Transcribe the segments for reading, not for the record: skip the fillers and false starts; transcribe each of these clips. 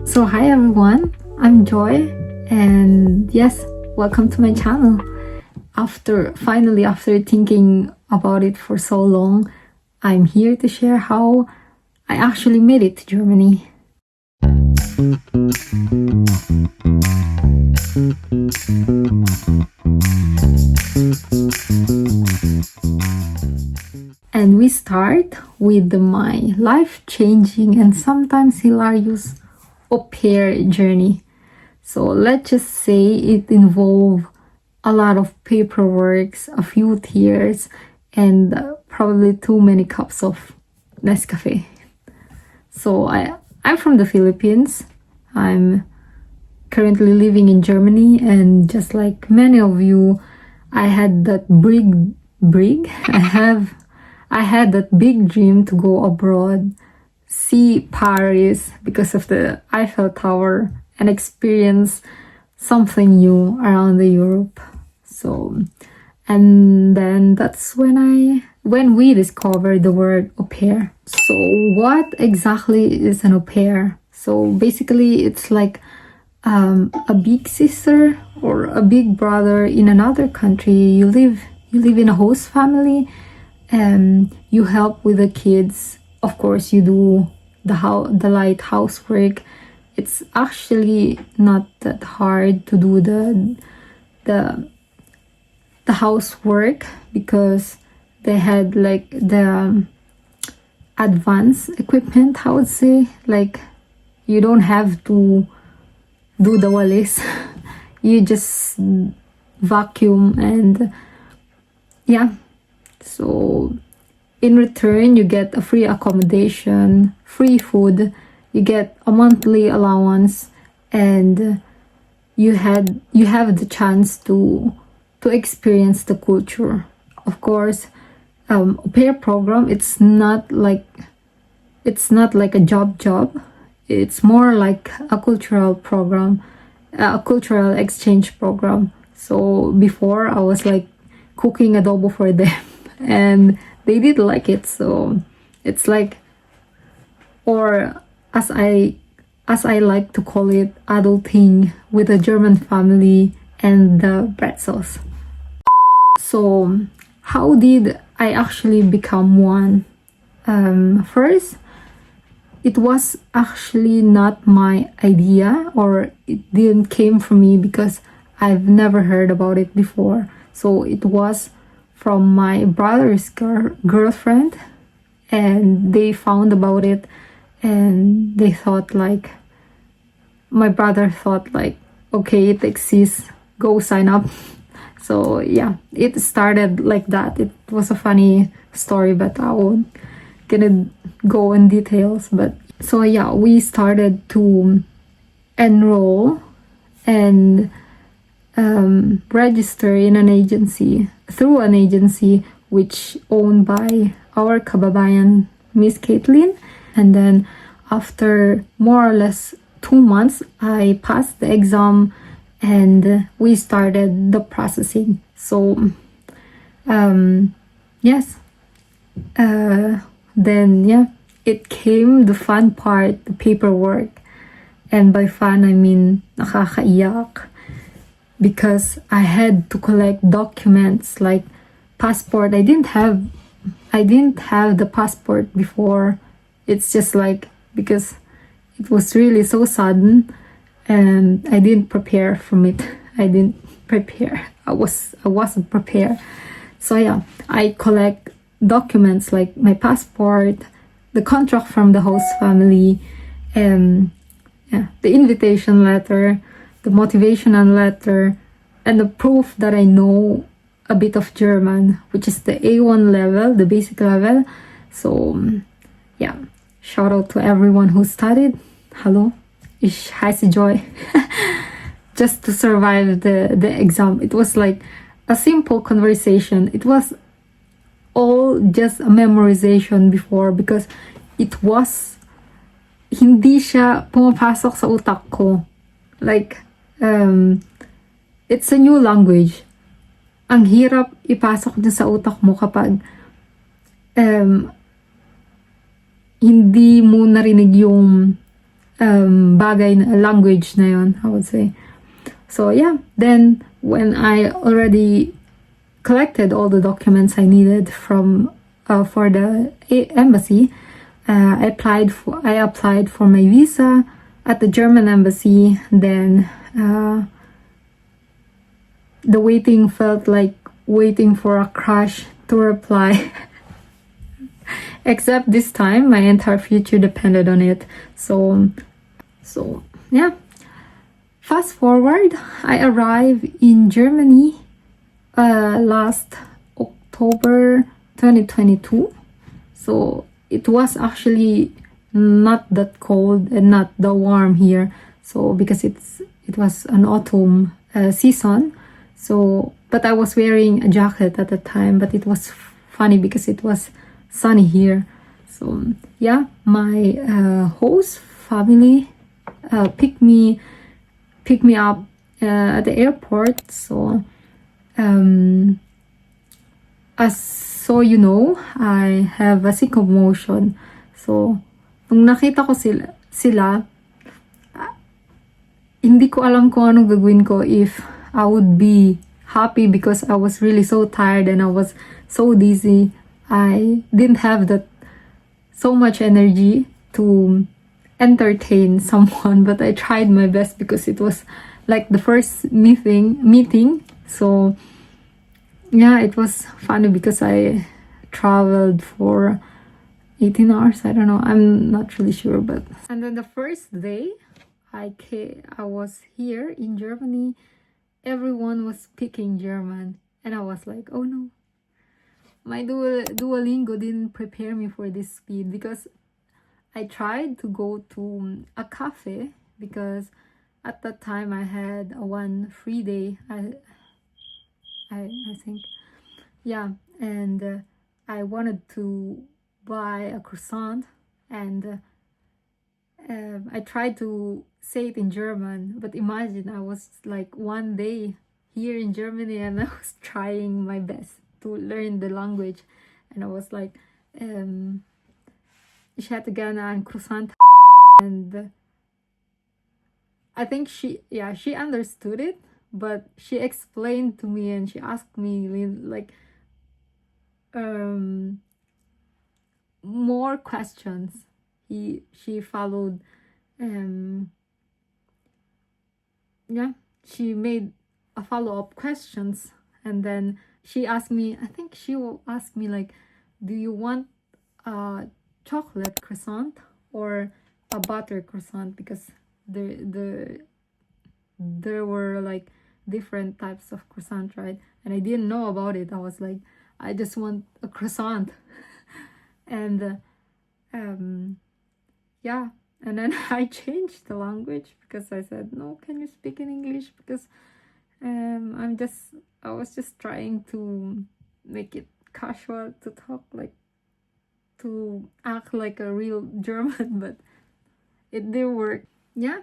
So hi everyone, I'm Joy, and yes, welcome to my channel. After thinking about it for so long, I'm here to share how I actually made it to Germany. And we start with my life-changing and sometimes hilarious au pair journey. So let's just say it involved a lot of paperwork, a few tears, and probably too many cups of Nescafe. So I'm from the Philippines. I'm currently living in Germany, and just like many of you, I had that I had that big dream to go abroad, see Paris because of the Eiffel Tower, and experience something new around the Europe. So, and then that's when we discovered the word au pair. So what exactly is an au pair? So basically it's like a big sister or a big brother in another country. You live in a host family, and you help with the kids. Of course, you do the light housework. It's actually not that hard to do the housework because they had like the advanced equipment, I would say. Like, you don't have to do the walis. You just vacuum, and yeah. So in return, you get a free accommodation, free food, you get a monthly allowance, and you have the chance to experience the culture. Of course, au pair program, it's not like a job. It's more like a cultural program, a cultural exchange program. So before, I was like cooking adobo for them and they did like it. So it's like, or as I like to call it, adulting with a German family and the pretzels. So how did I actually become one? First, it was actually not my idea, or it didn't came from me because I've never heard about it before. So it was from my brother's girlfriend, and they found about it, and they thought like, my brother thought like, okay, it exists, go sign up. So yeah, it started like that. It was a funny story, but I won't gonna go in details. But so yeah, we started to enroll and register in an agency, through an agency which owned by our kababayan, Miss Caitlin. And then after more or less 2 months, I passed the exam and we started the processing. So yes, then yeah, it came the fun part, the paperwork. And by fun, I mean nakakaiyak, because I had to collect documents like passport. I didn't have the passport before. It's just like, because it was really so sudden and I didn't prepare from it. I wasn't prepared. So yeah, I collect documents like my passport, the contract from the host family, and yeah, the invitation letter, the motivational letter, and the proof that I know a bit of German, which is the A1 level, the basic level. So yeah, shout out to everyone who studied. Hello, ich heiße Joy. Just to survive the exam. It was like a simple conversation. It was all just a memorization before, because it was, hindi siya pumapasok sa utak ko. Like, it's a new language. Ang hirap ipasok din sa utak mo kapag hindi mo narinig yung bagay na language na yun, I would say. So yeah, then when I already collected all the documents I needed from for the embassy, I applied for my visa at the German embassy. Then the waiting felt like waiting for a crush to reply. Except this time, my entire future depended on it. So yeah. Fast forward, I arrived in Germany last October 2022. So it was actually not that cold and not that warm here. So because it was an autumn season. So but I was wearing a jacket at the time. But it was funny because it was sunny here. So yeah, my host family picked me up at the airport. So you know, I have a sick motion. So nung nakita ko sila, hindi ko alam kung anong gagawin ko, if I would be happy because I was really so tired and I was so dizzy. I didn't have that so much energy to entertain someone, but I tried my best because it was like the first meeting. So yeah, it was funny because I traveled for 18 hours. I don't know, I'm not really sure. But and then the first day I was here in Germany, everyone was speaking German, and I was like, oh no, my Duolingo didn't prepare me for this speed, because I tried to go to a cafe because at that time I had one free day. I think, yeah, and I wanted to buy a croissant, and I tried to say it in German, but imagine, I was like one day here in Germany and I was trying my best to learn the language, and I was like, ich hätte gerne ein Croissant, and I think she understood it, but she explained to me and she asked me like more questions. She followed, she made a follow-up questions, and then she asked me, I think she will ask me like, do you want a chocolate croissant or a butter croissant, because there were like different types of croissant, right? And I didn't know about it. I was like, I just want a croissant. And yeah, and then I changed the language because I said, no, can you speak in English, because I was just trying to make it casual, to talk like, to act like a real German, but it didn't work. Yeah.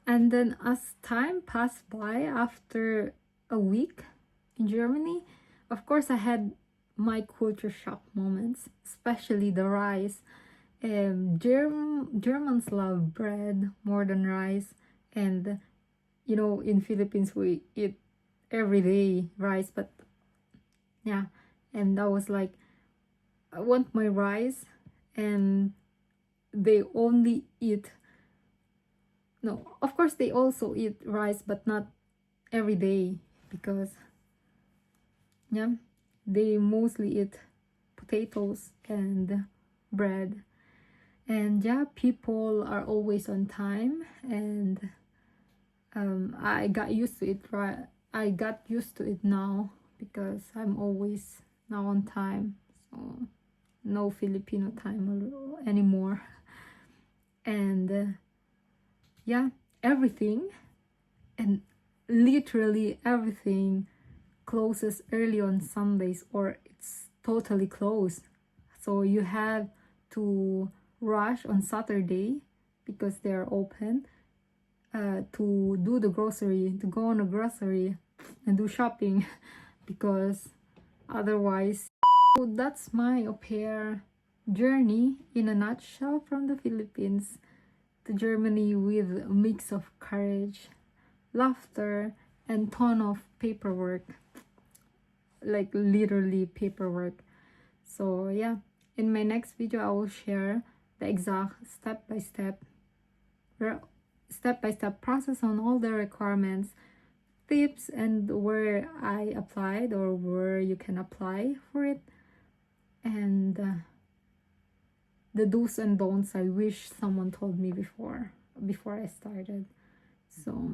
And then as time passed by, after a week in Germany, of course I had my culture shock moments, especially the rice. Germans love bread more than rice, and you know, in Philippines we eat every day rice, but yeah, and I was like, I want my rice, and they only eat, no, of course they also eat rice, but not every day, because yeah, they mostly eat potatoes and bread. And yeah, people are always on time, and I got used to it, right? I got used to it now because I'm always now on time, so no Filipino time anymore. And yeah, everything, and literally everything, closes early on Sundays, or it's totally closed. So you have to rush on Saturday because they're open, to do the grocery, to go on a grocery and do shopping because otherwise. So that's my au pair journey in a nutshell from the Philippines to Germany with a mix of courage, laughter, and ton of paperwork, like literally paperwork. So yeah, in my next video I will share the exact step-by-step process on all the requirements, tips, and where I applied or where you can apply for it, and the do's and don'ts I wish someone told me before I started. So